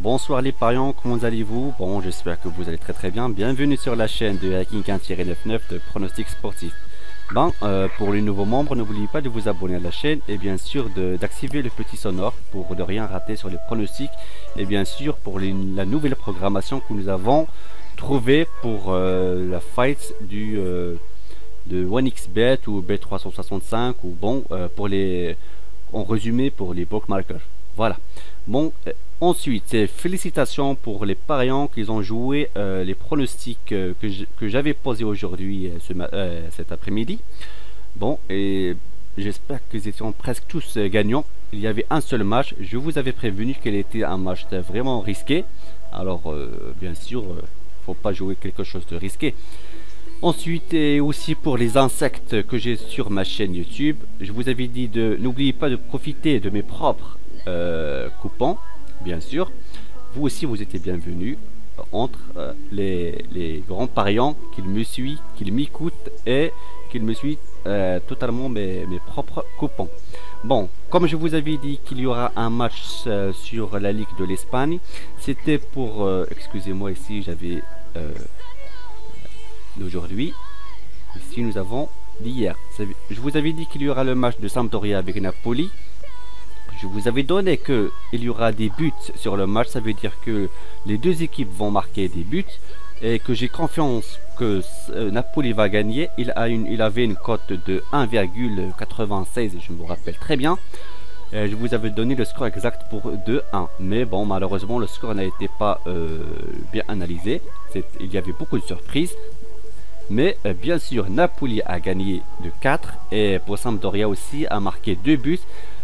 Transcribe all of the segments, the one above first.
Bonsoir les pariants, comment allez-vous? Bon, j'espère que vous allez très bien. Bienvenue sur la chaîne de Hacking 1-99 de pronostics sportifs. Pour les nouveaux membres, n'oubliez pas de vous abonner à la chaîne et bien sûr d'activer le petit sonore pour ne rien rater sur les pronostics et bien sûr pour la nouvelle programmation que nous avons trouvée pour la fight de 1xBet ou Bet365 ou en résumé pour les bookmakers. Voilà. Ensuite, félicitations pour les pariants qui ont joué les pronostics que j'avais posés aujourd'hui, cet après-midi. Et j'espère qu'ils étaient presque tous gagnants. Il y avait un seul match. Je vous avais prévenu qu'il était un match vraiment risqué. Alors, bien sûr, faut pas jouer quelque chose de risqué. Ensuite, et aussi pour les insectes que j'ai sur ma chaîne YouTube, je vous avais dit n'oubliez pas de profiter de mes propres coupons. Bien sûr, vous aussi vous êtes bienvenus entre les grands pariants qui m'écoutent et qui me suivent totalement mes propres coupons. Comme je vous avais dit qu'il y aura un match sur la Ligue de l'Espagne, c'était pour, excusez-moi ici j'avais d'aujourd'hui, ici nous avons d'hier. Je vous avais dit qu'il y aura le match de Sampdoria avec Napoli. Je vous avais donné qu'il y aura des buts sur le match, ça veut dire que les deux équipes vont marquer des buts et que j'ai confiance que Napoli va gagner. Il avait une cote de 1,96, je me rappelle très bien. Je vous avais donné le score exact pour 2-1, mais malheureusement le score n'a été pas bien analysé. Il y avait beaucoup de surprises. Mais bien sûr, Napoli a gagné de 4 et pour Sampdoria aussi a marqué 2 buts.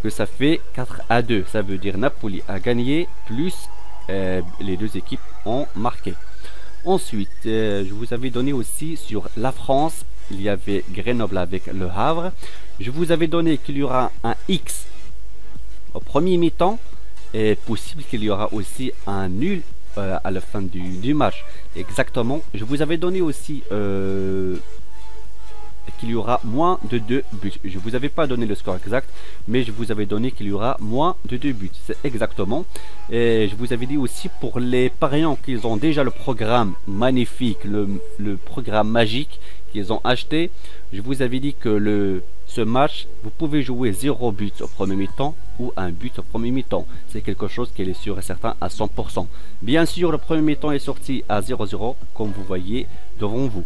Que ça fait 4-2, ça veut dire Napoli a gagné plus les deux équipes ont marqué. Ensuite, je vous avais donné aussi sur la France, il y avait Grenoble avec Le Havre. Je vous avais donné qu'il y aura un X au premier mi-temps et possible qu'il y aura aussi un nul à la fin du match. Exactement, je vous avais donné aussi qu'il y aura moins de 2 buts. Je vous avais pas donné le score exact, mais je vous avais donné qu'il y aura moins de 2 buts. C'est exactement. Et je vous avais dit aussi pour les pariants qu'ils ont déjà le programme magnifique, le programme magique qu'ils ont acheté. Je vous avais dit que ce match, vous pouvez jouer 0 but au premier mi-temps ou un but au premier mi-temps. C'est quelque chose qui est sûr et certain à 100%. Bien sûr, le premier mi-temps est sorti à 0-0, comme vous voyez devant vous.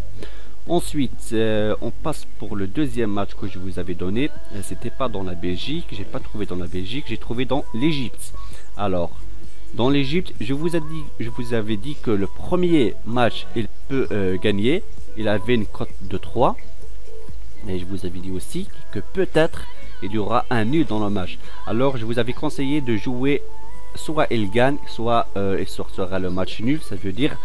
Ensuite, on passe pour le deuxième match que je vous avais donné. C'était pas dans la Belgique, j'ai pas trouvé dans la Belgique, j'ai trouvé dans l'Égypte. Alors, dans l'Égypte, je vous avais dit que le premier match, il peut gagner. Il avait une cote de 3. Et je vous avais dit aussi que peut-être il y aura un nul dans le match. Alors, je vous avais conseillé de jouer soit il gagne, soit il sortira le match nul. Ça veut dire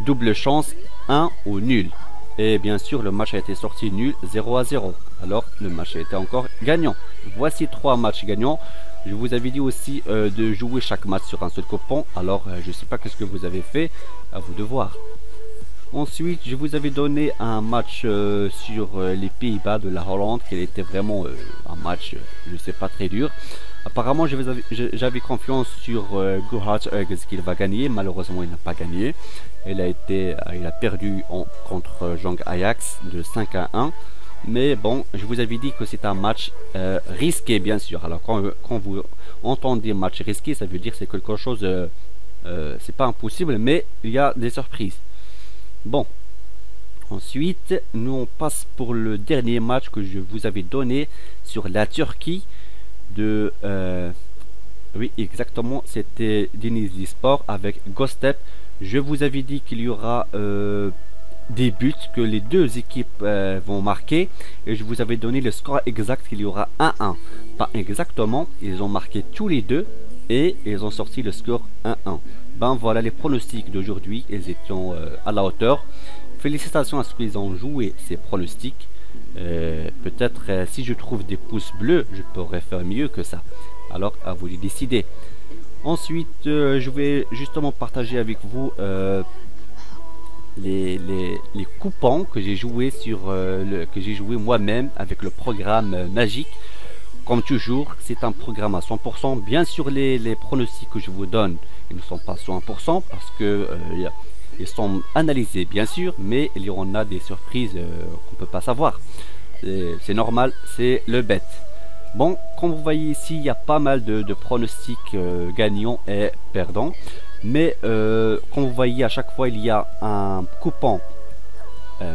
double chance, 1 ou nul. Et bien sûr, le match a été sorti nul, 0-0. Alors, le match a été encore gagnant. Voici 3 matchs gagnants. Je vous avais dit aussi de jouer chaque match sur un seul coupon. Alors, je ne sais pas qu'est-ce que vous avez fait. À vous de voir. Ensuite, je vous avais donné un match sur les Pays-Bas de la Hollande, qui était vraiment un match, je ne sais pas, très dur. Apparemment, j'avais confiance sur Gerhard Huyghe qu'il va gagner. Malheureusement, il n'a pas gagné. Il a perdu contre Jong Ajax de 5-1. Mais je vous avais dit que c'est un match risqué, bien sûr. Alors, quand vous entendez match risqué, ça veut dire que c'est quelque chose, c'est pas impossible, mais il y a des surprises. Ensuite, nous on passe pour le dernier match que je vous avais donné sur la Turquie. Oui, exactement, c'était Denizli Sport avec Göztepe. Je vous avais dit qu'il y aura des buts, que les deux équipes vont marquer, et je vous avais donné le score exact qu'il y aura 1-1. Pas exactement, ils ont marqué tous les deux et ils ont sorti le score 1-1. Voilà les pronostics d'aujourd'hui, ils étaient à la hauteur. Félicitations à ceux qui ont joué ces pronostics. Peut-être si je trouve des pouces bleus, je pourrais faire mieux que ça. Alors à vous de décider. Ensuite, je vais justement partager avec vous les coupons que j'ai joué moi-même avec le programme magique. Comme toujours, c'est un programme à 100%. Bien sûr, les pronostics que je vous donne, ils ne sont pas 100% parce que ils sont analysés, bien sûr, mais il y en a des surprises qu'on ne peut pas savoir. C'est normal, c'est le bet. Bon, comme vous voyez ici, il y a pas mal de pronostics gagnants et perdants. Mais comme vous voyez, à chaque fois, il y a un coupon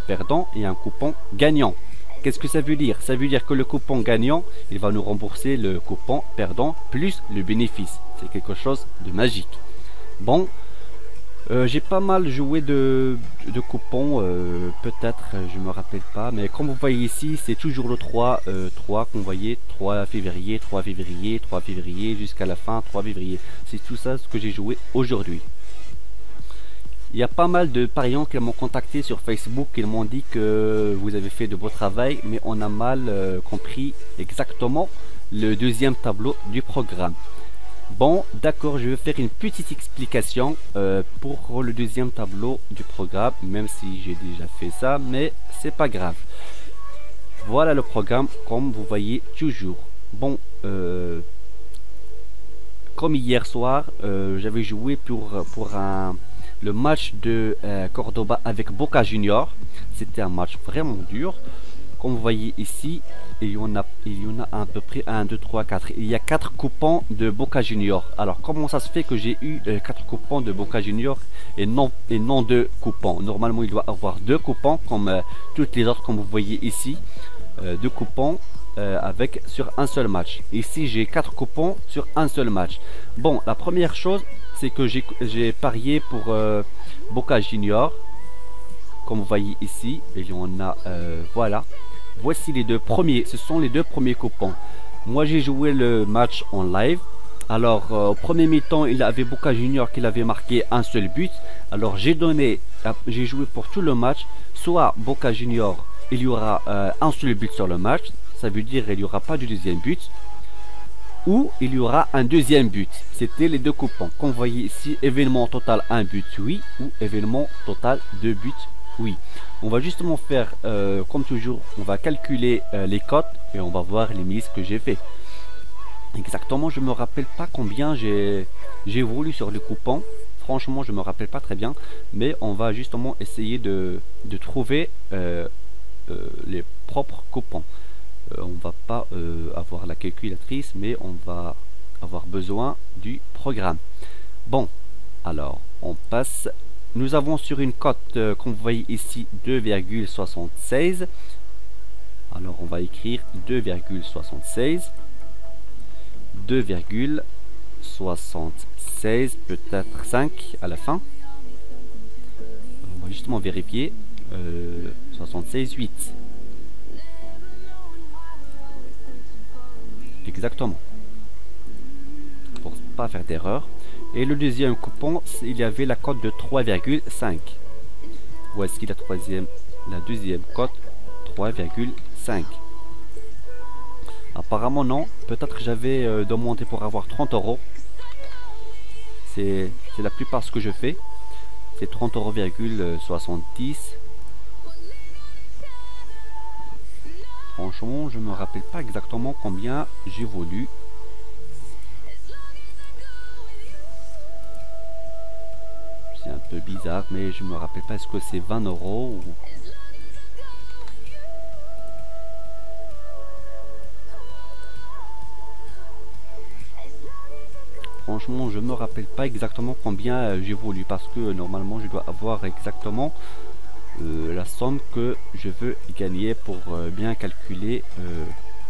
perdant et un coupon gagnant. Qu'est-ce que ça veut dire? Ça veut dire que le coupon gagnant, il va nous rembourser le coupon perdant plus le bénéfice. C'est quelque chose de magique. Bon, j'ai pas mal joué de coupons, peut-être, je me rappelle pas. Mais comme vous voyez ici, c'est toujours le 3, 3 qu'on voyait, 3 février, 3 février, 3 février, jusqu'à la fin, 3 février. C'est tout ça ce que j'ai joué aujourd'hui. Il y a pas mal de pariants qui m'ont contacté sur Facebook. Ils m'ont dit que vous avez fait de beau travail, mais on a mal compris exactement le deuxième tableau du programme. Bon, d'accord, je vais faire une petite explication pour le deuxième tableau du programme, même si j'ai déjà fait ça, mais c'est pas grave. Voilà le programme, comme vous voyez toujours. Bon, comme hier soir, j'avais joué pour le match de Cordoba avec Boca Junior. C'était un match vraiment dur. Comme vous voyez ici, il y en a à peu près 1, 2, 3, 4. Il y a 4 coupons de Boca Junior. Alors, comment ça se fait que j'ai eu 4 coupons de Boca Junior et non 2 coupons? Normalement, il doit avoir 2 coupons comme toutes les autres, comme vous voyez ici. 2 coupons avec sur un seul match. Ici, j'ai 4 coupons sur un seul match. Bon, la première chose, c'est que j'ai parié pour Boca Junior. Comme vous voyez ici, il y en a, voilà. Voici les deux premiers, ce sont les deux premiers coupons. Moi j'ai joué le match en live. Alors au premier mi-temps, il avait Boca Junior qui avait marqué un seul but. Alors j'ai joué pour tout le match. Soit Boca Junior, il y aura un seul but sur le match. Ça veut dire il n'y aura pas de deuxième but. Ou il y aura un deuxième but. C'était les deux coupons. Comme vous voyez ici, événement total 1 but, oui. Ou événement total 2 buts, oui. On va justement faire, comme toujours, on va calculer les cotes et on va voir les mises que j'ai fait. Exactement, je me rappelle pas combien j'ai voulu sur le coupon. Franchement, je me rappelle pas très bien. Mais on va justement essayer de trouver les propres coupons. On va pas avoir la calculatrice, mais on va avoir besoin du programme. Bon, alors, on passe. Nous avons sur une cote, comme vous voyez ici, 2,76. Alors, on va écrire 2,76. 2,76, peut-être 5 à la fin. On va justement vérifier. 76,8. Exactement. Pour pas faire d'erreur. Et le deuxième coupon, il y avait la cote de 3,5. Voici la deuxième cote, 3,5. Apparemment non, peut-être j'avais demandé pour avoir 30 euros. C'est la plupart ce que je fais. C'est 30,70 €. Franchement, je me rappelle pas exactement combien j'ai voulu. C'est un peu bizarre, mais je me rappelle pas. Est-ce que c'est 20 € ou... Franchement, je me rappelle pas exactement combien j'ai voulu, parce que normalement je dois avoir exactement la somme que je veux gagner pour bien calculer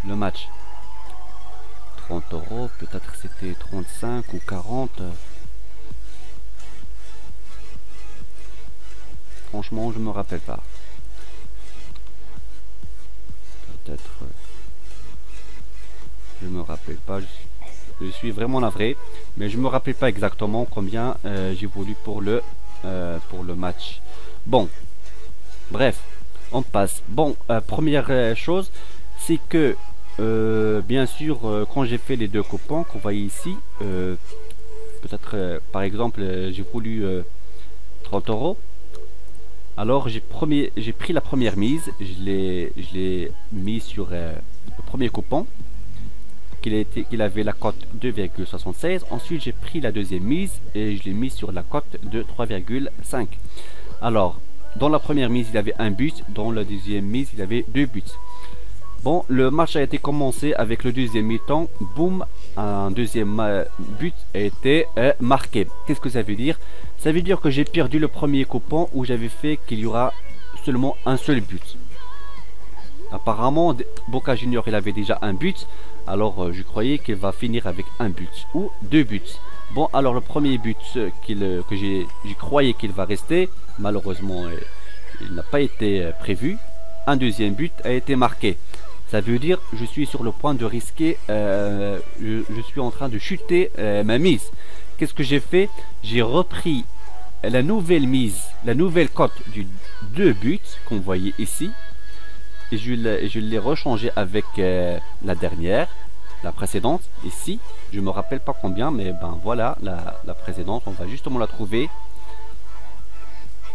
le match. 30 €, peut-être c'était 35 ou 40. Franchement, je me rappelle pas. Peut-être. Je me rappelle pas. Je suis vraiment navré. Mais je me rappelle pas exactement combien j'ai voulu pour le match. Bon. Bref. On passe. Bon, première chose, c'est que bien sûr, quand j'ai fait les deux coupons qu'on voit ici, peut-être par exemple, j'ai voulu 30 €. Alors j'ai pris la première mise, je l'ai mis sur le premier coupon. qu'il avait la cote 2,76. Ensuite j'ai pris la deuxième mise et je l'ai mis sur la cote de 3,5. Alors dans la première mise il avait un but, dans la deuxième mise il avait 2 buts. Bon, le match a été commencé avec le deuxième mi-temps. Boum, un deuxième but a été marqué. Qu'est-ce que ça veut dire? Ça veut dire que j'ai perdu le premier coupon où j'avais fait qu'il y aura seulement un seul but. Apparemment, Boca Junior il avait déjà un but. Alors je croyais qu'il va finir avec un but ou 2 buts. Bon, alors le premier but que j'ai croyais qu'il va rester, malheureusement il n'a pas été prévu. Un deuxième but a été marqué. Ça veut dire je suis sur le point de risquer, je suis en train de chuter ma mise. Qu'est-ce que j'ai fait? J'ai repris la nouvelle mise, la nouvelle cote du 2 buts qu'on voyait ici. Et je l'ai rechangé avec la dernière, la précédente, ici. Je me rappelle pas combien, mais ben voilà, la précédente, on va justement la trouver.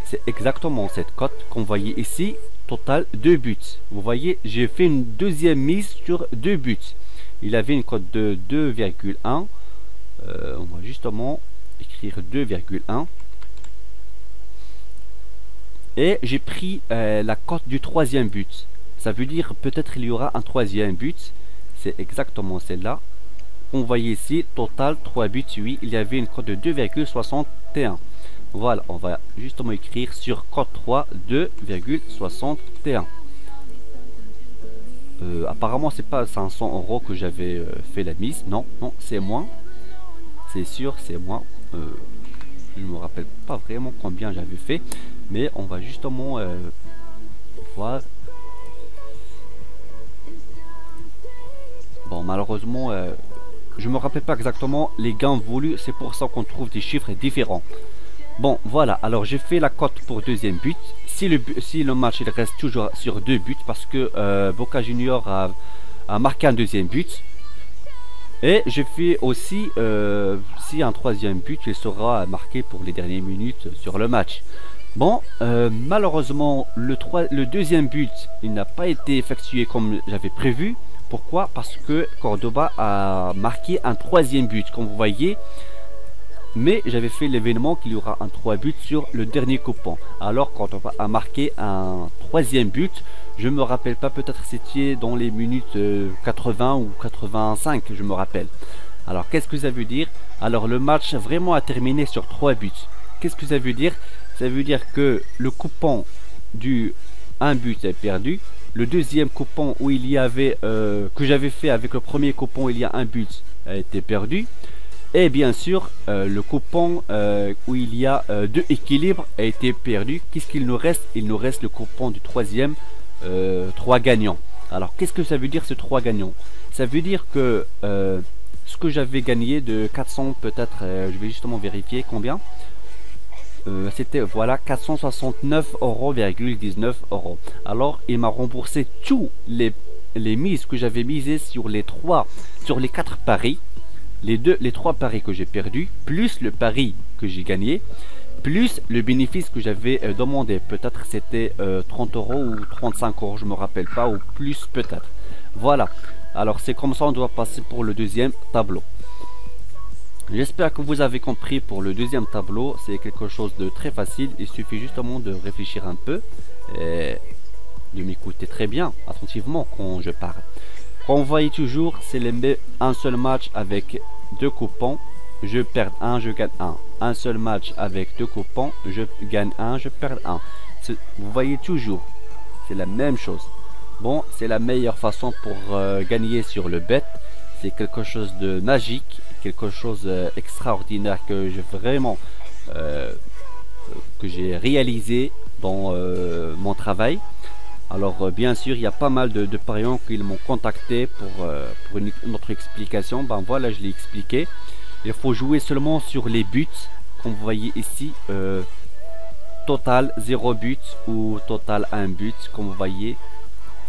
C'est exactement cette cote qu'on voyait ici. Total 2 buts. Vous voyez, j'ai fait une deuxième mise sur 2 buts. Il avait une cote de 2,1. On va justement écrire 2,1. Et j'ai pris la cote du troisième but. Ça veut dire peut-être il y aura un troisième but. C'est exactement celle-là. On voyait ici, total 3 buts, oui. Il y avait une cote de 2,61. Voilà, on va justement écrire sur code 3 2,61. Apparemment c'est pas 500 € que j'avais fait la mise. Non, non, c'est moins. C'est sûr, c'est moins. Je me rappelle pas vraiment combien j'avais fait. Mais on va justement voir. Bon, malheureusement, je me rappelle pas exactement les gains voulus. C'est pour ça qu'on trouve des chiffres différents. Bon, voilà, alors j'ai fait la cote pour deuxième but. Si le match il reste toujours sur 2 buts, parce que Boca Junior a marqué un deuxième but. Et j'ai fait aussi, si un troisième but, il sera marqué pour les dernières minutes sur le match. Bon, malheureusement, le deuxième but, il n'a pas été effectué comme j'avais prévu. Pourquoi? Parce que Cordoba a marqué un troisième but, comme vous voyez. Mais j'avais fait l'événement qu'il y aura un 3 buts sur le dernier coupon. Alors quand on a marqué un troisième but, je me rappelle pas, peut-être c'était dans les minutes 80 ou 85, je me rappelle. Alors qu'est-ce que ça veut dire? Alors le match vraiment a terminé sur 3 buts. Qu'est-ce que ça veut dire? Ça veut dire que le coupon du 1 but est perdu. Le deuxième coupon où il y avait que j'avais fait avec le premier coupon, il y a un but, a été perdu. Et bien sûr, le coupon où il y a 2 équilibres a été perdu. Qu'est-ce qu'il nous reste? Il nous reste le coupon du troisième, 3 gagnants. Alors, qu'est-ce que ça veut dire ce 3 gagnants? Ça veut dire que ce que j'avais gagné de 400, peut-être, je vais justement vérifier combien. C'était, voilà, 469,19 €. Alors, il m'a remboursé tous les mises que j'avais misées sur les 4 paris. Les 3 paris que j'ai perdus, plus le pari que j'ai gagné, plus le bénéfice que j'avais demandé. Peut-être c'était 30 € ou 35 €, je me rappelle pas, ou plus peut-être. Voilà, alors c'est comme ça on doit passer pour le deuxième tableau. J'espère que vous avez compris pour le deuxième tableau. C'est quelque chose de très facile, il suffit justement de réfléchir un peu et de m'écouter très bien, attentivement quand je parle. Comme vous voyez toujours, c'est un seul match avec 2 coupons, je perds 1, je gagne 1. Un seul match avec 2 coupons, je gagne 1, je perds 1. Vous voyez toujours, c'est la même chose. Bon, c'est la meilleure façon pour gagner sur le bet. C'est quelque chose de magique, quelque chose d'extraordinaire que j'ai réalisé dans mon travail. Alors bien sûr, il y a pas mal de parieurs qui m'ont contacté pour une autre explication. Ben voilà, je l'ai expliqué. Il faut jouer seulement sur les buts, comme vous voyez ici. Total 0 but ou total 1 but, comme vous voyez.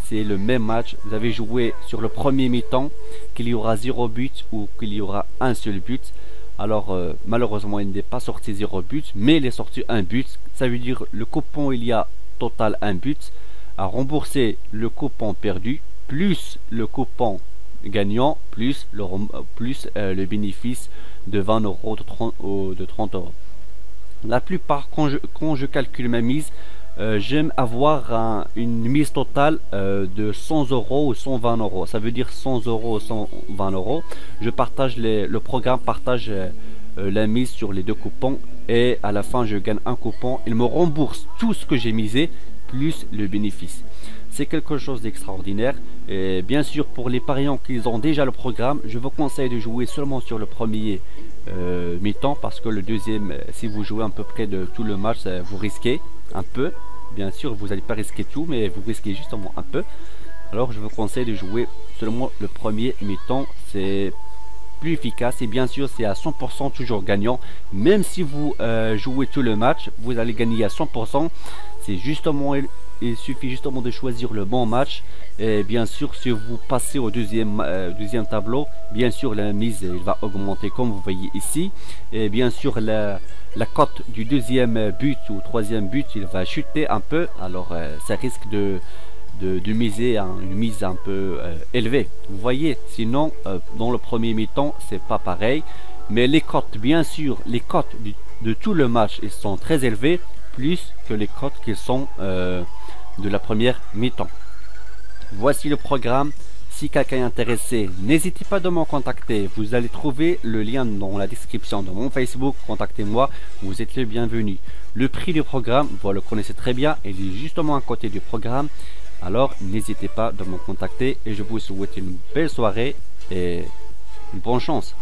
C'est le même match. Vous avez joué sur le premier mi-temps qu'il y aura 0 but ou qu'il y aura un seul but. Alors malheureusement, il n'est pas sorti 0 but, mais il est sorti 1 but. Ça veut dire le coupon, il y a total 1 but. À rembourser le coupon perdu plus le coupon gagnant plus le bénéfice de 20 euros, de 30 euros. La plupart, quand je calcule ma mise, j'aime avoir une mise totale de 100 euros ou 120 euros. Ça veut dire 100 euros ou 120 euros. Je partage le programme partage la mise sur les deux coupons et à la fin je gagne un coupon. Il me rembourse tout ce que j'ai misé plus le bénéfice. C'est quelque chose d'extraordinaire. Et bien sûr, pour les pariants qui ont déjà le programme, je vous conseille de jouer seulement sur le premier mi-temps, parce que le deuxième, si vous jouez à peu près de tout le match, vous risquez un peu. Bien sûr, vous n'allez pas risquer tout, mais vous risquez justement un peu. Alors je vous conseille de jouer seulement le premier mi-temps. C'est plus efficace et bien sûr c'est à 100% toujours gagnant. Même si vous jouez tout le match, vous allez gagner à 100%. C'est justement, il suffit justement de choisir le bon match. Et bien sûr, si vous passez au deuxième tableau, bien sûr la mise il va augmenter comme vous voyez ici. Et bien sûr la cote du deuxième but ou troisième but, il va chuter un peu. Alors ça risque de miser une mise un peu élevée. Vous voyez, sinon dans le premier mi-temps c'est pas pareil. Mais les cotes, bien sûr, les cotes de tout le match, ils sont très élevés, plus que les cotes qui sont de la première mi-temps. Voici le programme. Si quelqu'un est intéressé, n'hésitez pas de me contacter. Vous allez trouver le lien dans la description de mon Facebook. Contactez-moi, vous êtes le bienvenu. Le prix du programme, vous le connaissez très bien, il est justement à côté du programme. Alors n'hésitez pas de me contacter et je vous souhaite une belle soirée et une bonne chance.